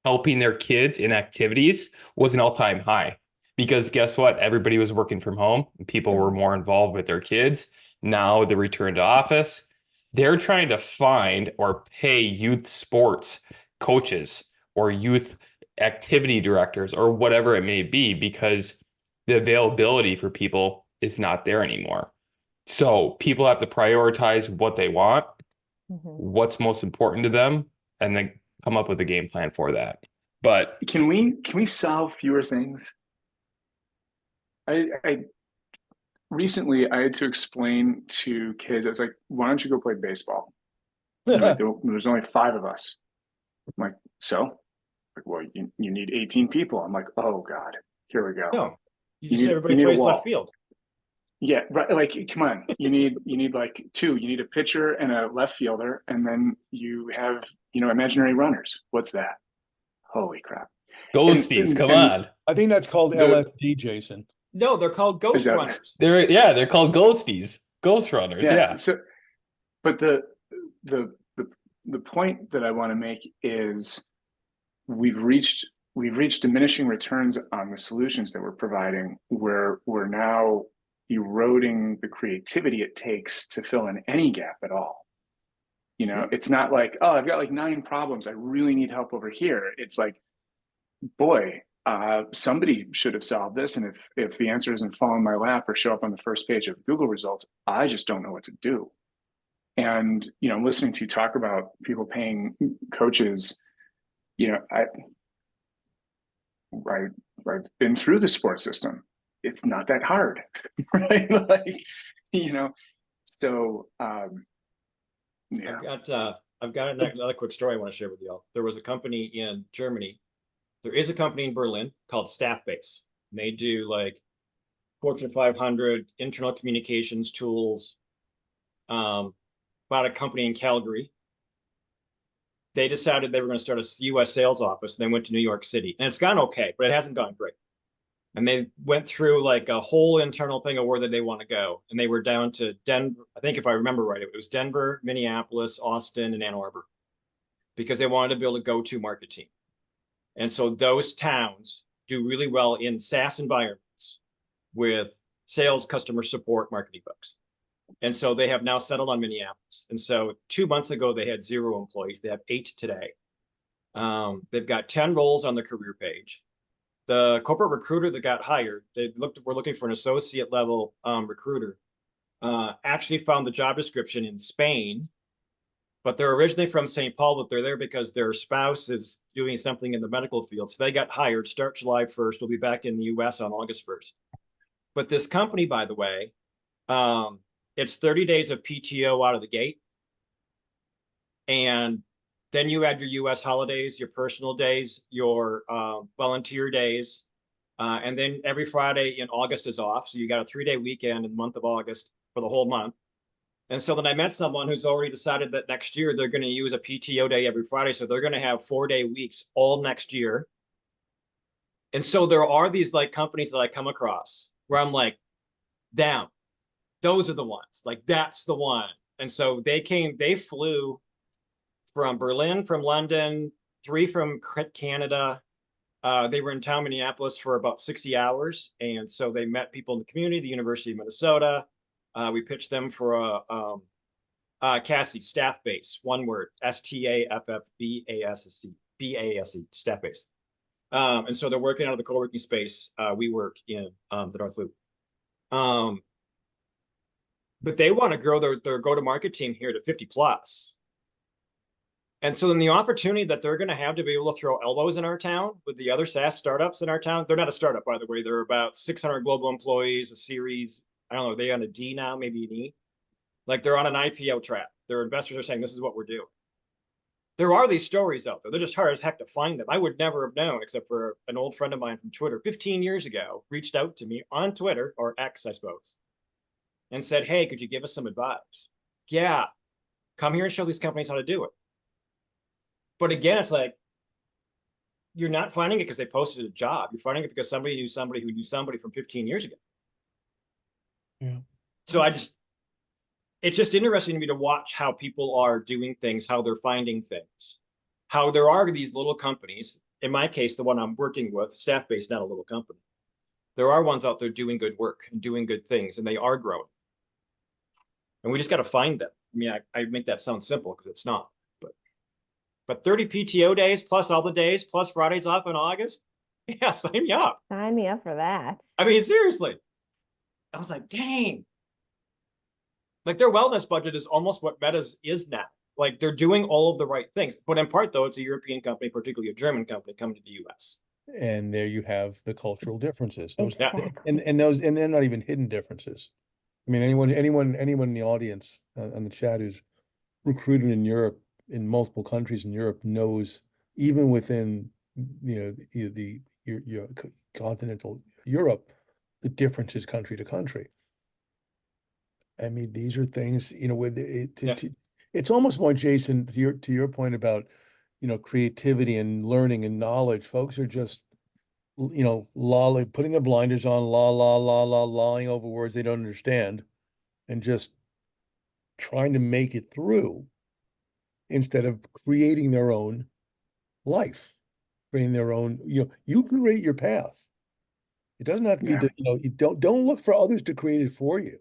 helping their kids in activities was an all-time high. Because guess what? Everybody was working from home and people were more involved with their kids. Now the return to office, they're trying to find or pay youth sports coaches or youth activity directors or whatever it may be, because the availability for people is not there anymore. So people have to prioritize what they want, what's most important to them, and then come up with a game plan for that. But Can we solve fewer things? I recently I had to explain to kids, I was like, why don't you go play baseball? Like, there's only 5 of us. I'm like, so? Like, well, you need 18 people. I'm like, oh God, here we go. No, You just need- everybody you need a plays wall. left field. Yeah, right. Like, come on. You need like 2. You need a pitcher and a left fielder, and then you have, imaginary runners. What's that? Holy crap. ghosties, come and on. I think that's called LSD, Jason. No, they're called ghost that- runners. They're called ghosties, ghost runners. Yeah. So, but the point that I want to make is we've reached diminishing returns on the solutions that we're providing, where we're now eroding the creativity it takes to fill in any gap at all. It's not like, oh, I've got like 9 problems, I really need help over here. It's like, boy, somebody should have solved this, and if the answer doesn't fall in my lap or show up on the first page of Google results, I just don't know what to do. And listening to you talk about people paying coaches, I've been through the sports system. It's not that hard, right? Like, so yeah. I've got another quick story I want to share with y'all. There was a company in Germany. There is a company in Berlin called Staffbase. And they do like Fortune 500 internal communications tools. About a company in Calgary. They decided they were going to start a US sales office. And they went to New York City, and it's gone okay, but it hasn't gone great. And they went through like a whole internal thing of where they want to go. And they were down to Denver. I think if I remember right, it was Denver, Minneapolis, Austin, and Ann Arbor, because they wanted to build a go-to market team. And so those towns do really well in SaaS environments with sales, customer support, marketing folks. And so they have now settled on Minneapolis. And so 2 months ago, they had 0 employees. They have 8 today. They've got 10 roles on the career page. The corporate recruiter that got hired, we're looking for an associate level recruiter, actually found the job description in Spain, but they're originally from St. Paul, but they're there because their spouse is doing something in the medical field. So they got hired, start July 1st. We'll be back in the US on August 1st. But this company, by the way, it's 30 days of PTO out of the gate. And then you add your US holidays, your personal days, your volunteer days. And then every Friday in August is off. So you got a 3-day weekend in the month of August for the whole month. And so then I met someone who's already decided that next year they're going to use a PTO day every Friday. So they're going to have 4-day weeks all next year. And so there are these like companies that I come across where I'm like, damn, those are the ones. Like that's the one. And so they flew from Berlin, from London, 3 from Canada. They were in town, Minneapolis, for about 60 hours. And so they met people in the community, the University of Minnesota. We pitched them for a Cassie staff base, one word, STAFFBASE, staff base. And so they're working out of the co-working space we work in the North Loop. But they want to grow their go-to-market team here to 50 plus. And so then the opportunity that they're going to have to be able to throw elbows in our town with the other SaaS startups in our town. They're not a startup, by the way. They're about 600 global employees, a series. I don't know, are they on a D now, maybe an E? Like they're on an IPO track. Their investors are saying, this is what we're doing. There are these stories out there. They're just hard as heck to find them. I would never have known, except for an old friend of mine from Twitter 15 years ago, reached out to me on Twitter, or X, I suppose, and said, hey, could you give us some advice? Yeah, come here and show these companies how to do it. But again, it's like, you're not finding it because they posted a job. You're finding it because somebody knew somebody who knew somebody from 15 years ago. Yeah. So it's just interesting to me to watch how people are doing things, how they're finding things, how there are these little companies. In my case, the one I'm working with, staff-based, not a little company. There are ones out there doing good work and doing good things, and they are growing. And we just got to find them. I mean, I make that sound simple because it's not. But 30 PTO days plus all the days plus Fridays off in August. Yeah, sign me up. Sign me up for that. I mean, seriously. I was like, dang. Like their wellness budget is almost what Meta's is now. Like they're doing all of the right things. But in part, though, it's a European company, particularly a German company, coming to the US. And there you have the cultural differences. Those Exactly. and they're not even hidden differences. I mean, anyone in the audience on the chat who's recruited in Europe, in multiple countries in Europe, knows even within your continental Europe, the differences country to country. I mean, these are things, with it's almost more, Jason, to your point about, creativity and learning and knowledge. Folks are just, putting their blinders on, lying over words they don't understand, and just trying to make it through instead of creating their own life, creating their own, you can create your path. It doesn't have to be, you don't look for others to create it for you.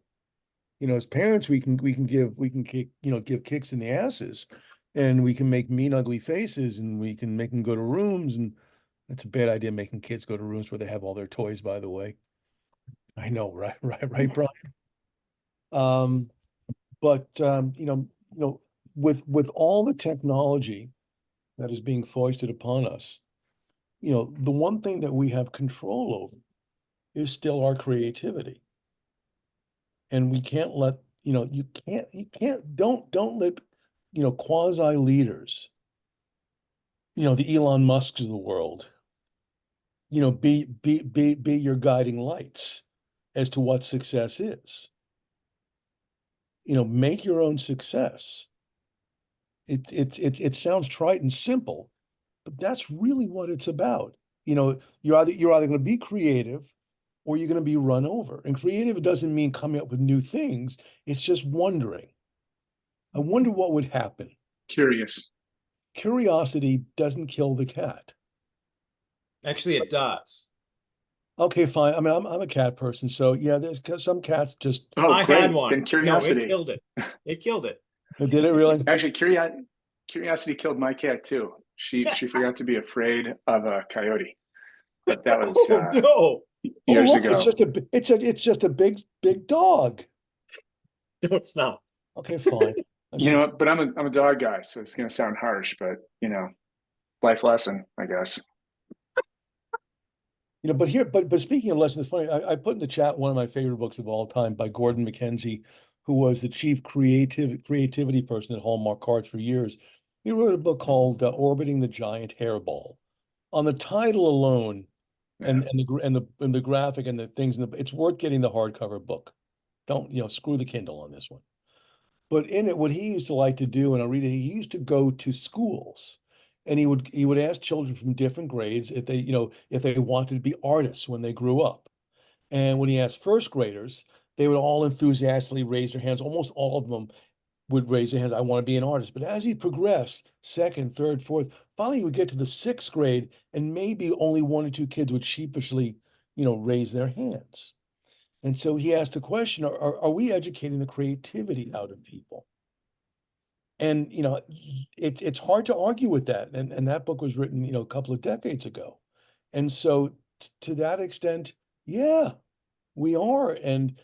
As parents, we can give kicks in the asses, and we can make mean, ugly faces, and we can make them go to rooms. And that's a bad idea, making kids go to rooms where they have all their toys, by the way. I know, right, Brian. With all the technology that is being foisted upon us, the one thing that we have control over is still our creativity. And we can't let, don't let, quasi leaders, the Elon Musks of the world, be your guiding lights as to what success is. Make your own success. It sounds trite and simple, but that's really what it's about. You're either going to be creative, or you're going to be run over. And creative doesn't mean coming up with new things. It's just wondering. I wonder what would happen. Curious. Curiosity doesn't kill the cat. Actually, it does. Okay, fine. I mean, I'm a cat person, so yeah. There's some cats just. Oh, I great. had one. Then curiosity. No, it killed it. It killed it. Did it really? Actually, curiosity killed my cat too. She forgot to be afraid of a coyote, but that was No. years look, ago. It's just a big dog. No, it's not. Okay, fine. But I'm a dog guy, so it's gonna sound harsh, but life lesson, I guess. But speaking of lessons, it's funny. I put in the chat one of my favorite books of all time by Gordon MacKenzie, who was the chief creativity person at Hallmark Cards for years. He wrote a book called Orbiting the Giant Hairball. On the title alone, and the graphic and the things it's worth getting the hardcover book. Don't, screw the Kindle on this one. But in it, what he used to like to do, and I'll read it, he used to go to schools and he would ask children from different grades if if they wanted to be artists when they grew up. And when he asked first graders, they would all enthusiastically raise their hands. Almost all of them would raise their hands, I want to be an artist. But as he progressed, second, third, fourth, finally he would get to the sixth grade, and maybe only one or two kids would sheepishly, raise their hands. And so he asked the question, are we educating the creativity out of people? And, it's hard to argue with that. And that book was written, a couple of decades ago. And so to that extent, yeah, we are. And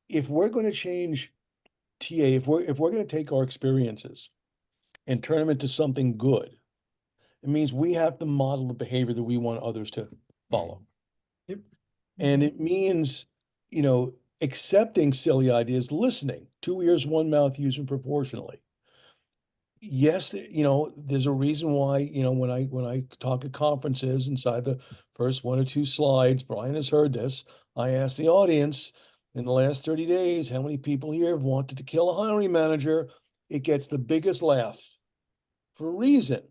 if we're going to change TA, if we're going to take our experiences and turn them into something good, it means we have to model the behavior that we want others to follow. Yep. And it means, accepting silly ideas, listening, 2 ears, 1 mouth, using proportionally. Yes, there's a reason why, when I talk at conferences, inside the first 1 or 2 slides, Brian has heard this, I ask the audience, in the last 30 days, how many people here have wanted to kill a hiring manager? It gets the biggest laugh for a reason.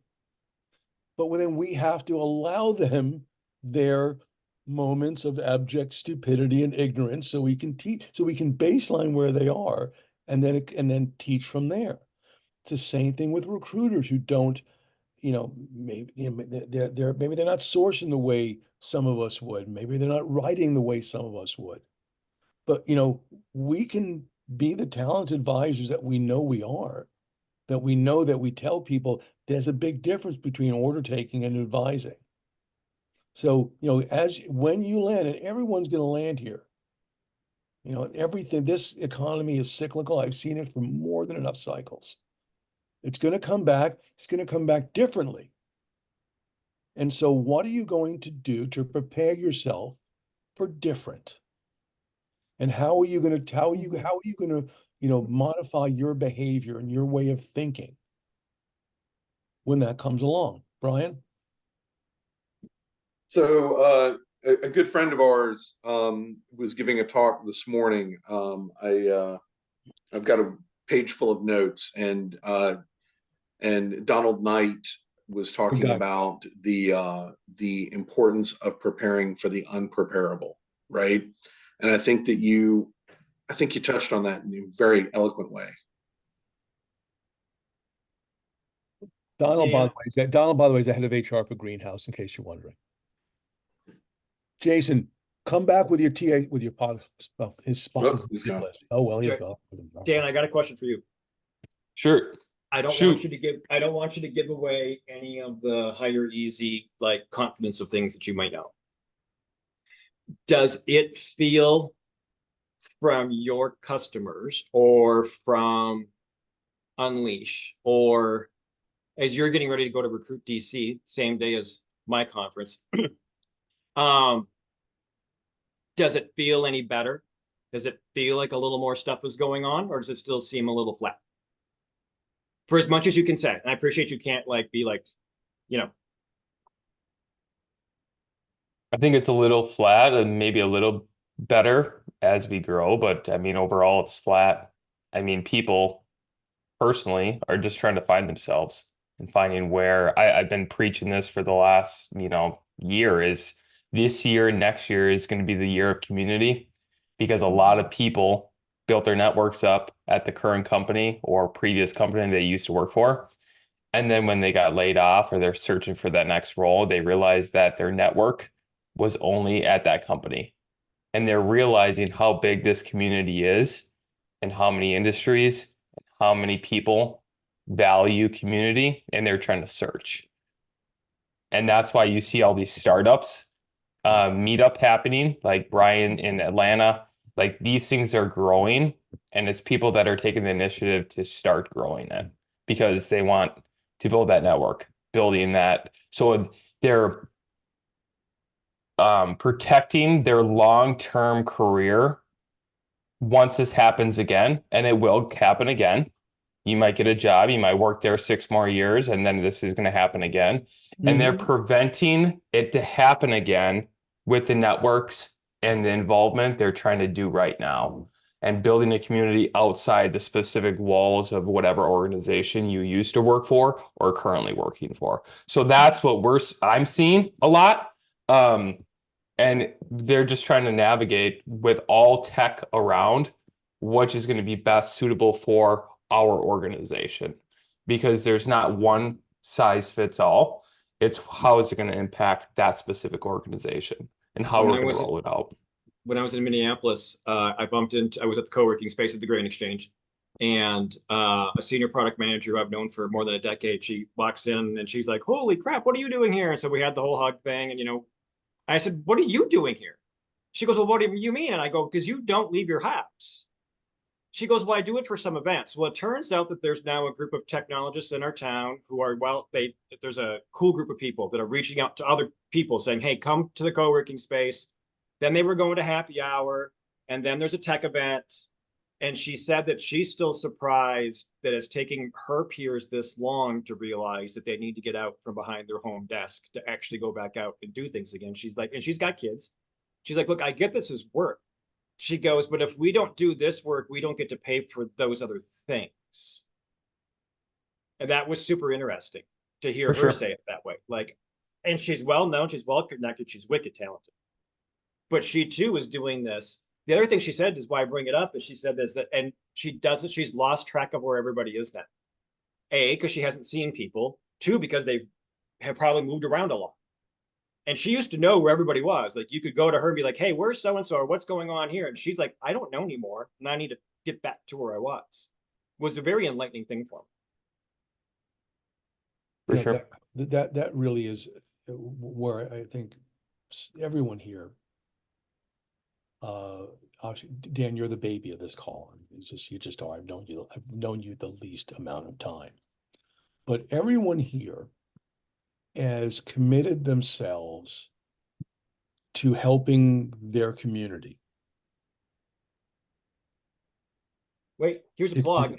But then we have to allow them their moments of abject stupidity and ignorance so we can teach, so we can baseline where they are and then teach from there. It's the same thing with recruiters who don't, maybe maybe they're not sourcing the way some of us would. Maybe they're not writing the way some of us would. But we can be the talented advisors that we know we are, that we know that we tell people there's a big difference between order taking and advising. So, when you land, and everyone's going to land here, everything, this economy is cyclical. I've seen it for more than enough cycles. It's going to come back. It's going to come back differently. And so what are you going to do to prepare yourself for different? And how are you going to modify your behavior and your way of thinking when that comes along? Brian? So a good friend of ours was giving a talk this morning. I've got a page full of notes, and Donald Knight was talking about the importance of preparing for the unpreparable, right? And I think you touched on that in a very eloquent way. Donald, by the way, is the head of HR for Greenhouse, in case you're wondering. Jason, come back with your TA, with your his spot list. Oh, well, he'll go. Dan, I got a question for you. Sure. I don't want you to give away any of the hire easy, like, confidence of things that you might know. Does it feel from your customers or from Unleash, or as you're getting ready to go to Recruit DC, same day as my conference, does it feel any better? Does it feel like a little more stuff is going on, or does it still seem a little flat? For as much as you can say, and I appreciate you can't be like, I think it's a little flat and maybe a little better as we grow, but I mean, overall it's flat. I mean, people personally are just trying to find themselves and finding where I've been preaching this for the last, year, is this year, next year is going to be the year of community, because a lot of people built their networks up at the current company or previous company they used to work for. And then when they got laid off or they're searching for that next role, they realized that their network was only at that company. And they're realizing how big this community is and how many industries, how many people value community, and they're trying to search. And that's why you see all these startups meetup happening, like Brian in Atlanta. Like, these things are growing, and it's people that are taking the initiative to start growing it because they want to build that network, building that. So they're protecting their long-term career once this happens again, and it will happen again. You might get a job, you might work there 6 more years, and then this is going to happen again. And they're preventing it to happen again with the networks and the involvement they're trying to do right now, and building a community outside the specific walls of whatever organization you used to work for or currently working for. So that's what I'm seeing a lot. And they're just trying to navigate with all tech around, which is going to be best suitable for our organization, because there's not one size fits all. It's how is it going to impact that specific organization and how When we're I going was to roll it out. when I was in Minneapolis, I was at the co-working space at the Grain Exchange, and a senior product manager who I've known for more than a decade, she walks in and she's like, "Holy crap, what are you doing here?" And so we had the whole hug thing, and I said, "What are you doing here?" She goes, "Well, what do you mean?" And I go, "Because you don't leave your house." She goes, "Well, I do it for some events." Well, it turns out that there's now a group of technologists in our town who are, there's a cool group of people that are reaching out to other people saying, "Hey, come to the co-working space." Then they were going to happy hour, and then there's a tech event. And she said that she's still surprised that it's taking her peers this long to realize that they need to get out from behind their home desk to actually go back out and do things again. She's like, and she's got kids. She's like, "Look, I get this is work." She goes, "But if we don't do this work, we don't get to pay for those other things." And that was super interesting to hear For her sure. say it that way. Like, and she's well known, she's well connected, she's wicked talented. But she too is doing this. The other thing she said is why I bring it up is she said this, that, and she doesn't, she's lost track of where everybody is now. A, because she hasn't seen people. Two, because they have probably moved around a lot. And she used to know where everybody was. Like, you could go to her and be like, "Hey, where's so and so, or what's going on here?" And she's like, "I don't know anymore, and I need to get back to where I was." Was a very enlightening thing for me. For sure. That really is where I think everyone here, obviously, Dan, you're the baby of this call. You just are. I've known you the least amount of time, but everyone here has committed themselves to helping their community. Wait, here's a plug.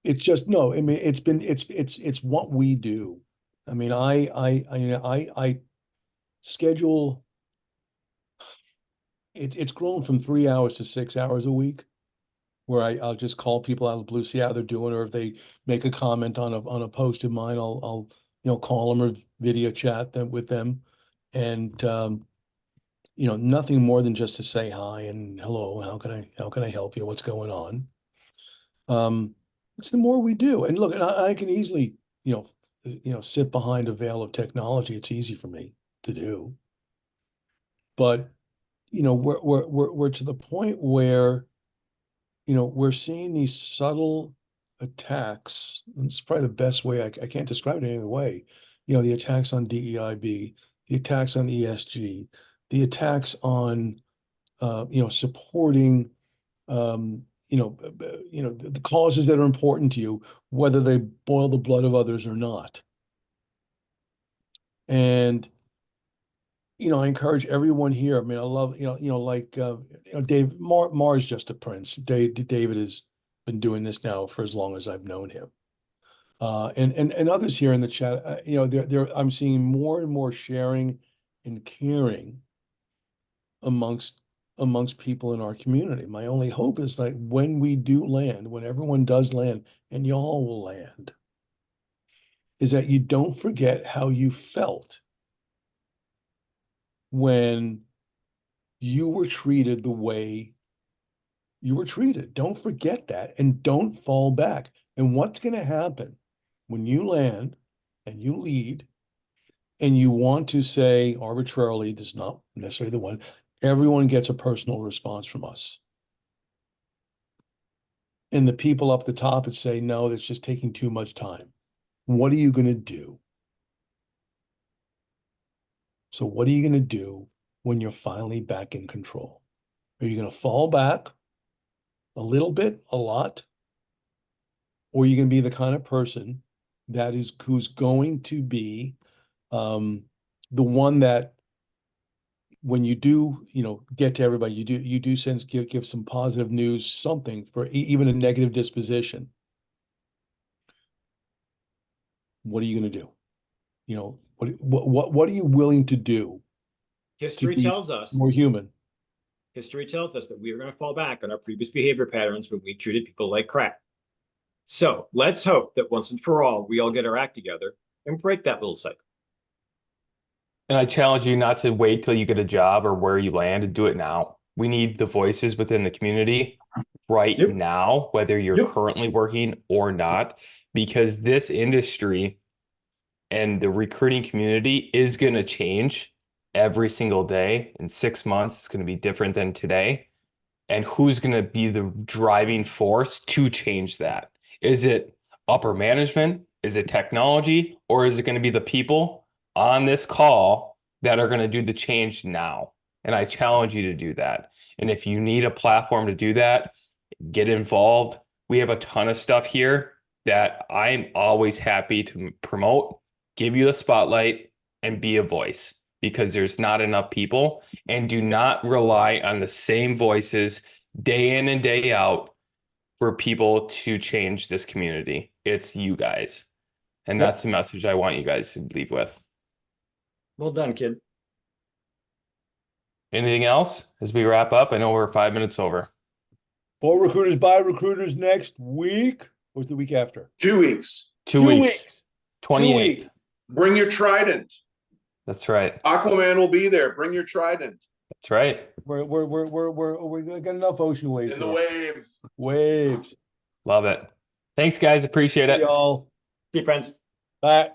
It's just, no, I mean, it's what we do. I mean, I schedule, it's grown from 3 hours to 6 hours a week, where I'll just call people out of the blue, see how they're doing, or if they make a comment on a post of mine, I'll call them or video chat with them. And nothing more than just to say hi and hello, how can I help you? What's going on? It's the more we do. And look, and I can easily, sit behind a veil of technology. It's easy for me to do. But, we're to the point where, we're seeing these subtle attacks. And it's probably the best way, I can't describe it any other way. The attacks on DEIB, the attacks on ESG, the attacks on, supporting, the causes that are important to you, whether they boil the blood of others or not. And, I encourage everyone here. I mean, I love, like, Dave, Mar's just a prince. David has been doing this now for as long as I've known him. And others here in the chat, I'm seeing more and more sharing and caring amongst people in our community. My only hope is, like, when we do land, when everyone does land, and y'all will land, is that you don't forget how you felt when you were treated the way you were treated. Don't forget that, and don't fall back. And what's going to happen when you land and you lead and you want to say arbitrarily, this is not necessarily the one, everyone gets a personal response from us. And the people up the top would say, no, that's just taking too much time. What are you going to do? So what are you going to do when you're finally back in control? Are you going to fall back a little bit, a lot? Or are you going to be the kind of person who's going to be the one that, when you do, get to everybody, you do give some positive news, something for even a negative disposition. What are you going to do? What are you willing to do History be tells us, more human. history tells us that we are going to fall back on our previous behavior patterns when we treated people like crap. So let's hope that once and for all, we all get our act together and break that little cycle. And I challenge you not to wait till you get a job or where you land and do it now. We need the voices within the community right Yep. now, whether you're Yep. currently working or not, because this industry and the recruiting community is going to change every single day. In 6 months, it's going to be different than today. And who's going to be the driving force to change that? Is it upper management? Is it technology? Or is it going to be the people on this call that are going to do the change now? And I challenge you to do that. And if you need a platform to do that, get involved. We have a ton of stuff here that I'm always happy to promote, give you the spotlight, and be a voice, because there's not enough people. And do not rely on the same voices day in and day out for people to change this community. It's you guys. And Yep. that's the message I want you guys to leave with. Well done, kid. Anything else as we wrap up? I know we're 5 minutes over. For recruiters by recruiters next week. What's the week after? 2 weeks. 2 weeks. 28th. weeks. Bring your trident. That's right. Aquaman will be there. Bring your trident. That's right. We got enough ocean waves. In the here. waves. Waves. Love it. Thanks, guys. Appreciate it. Y'all. See you, friends. Bye.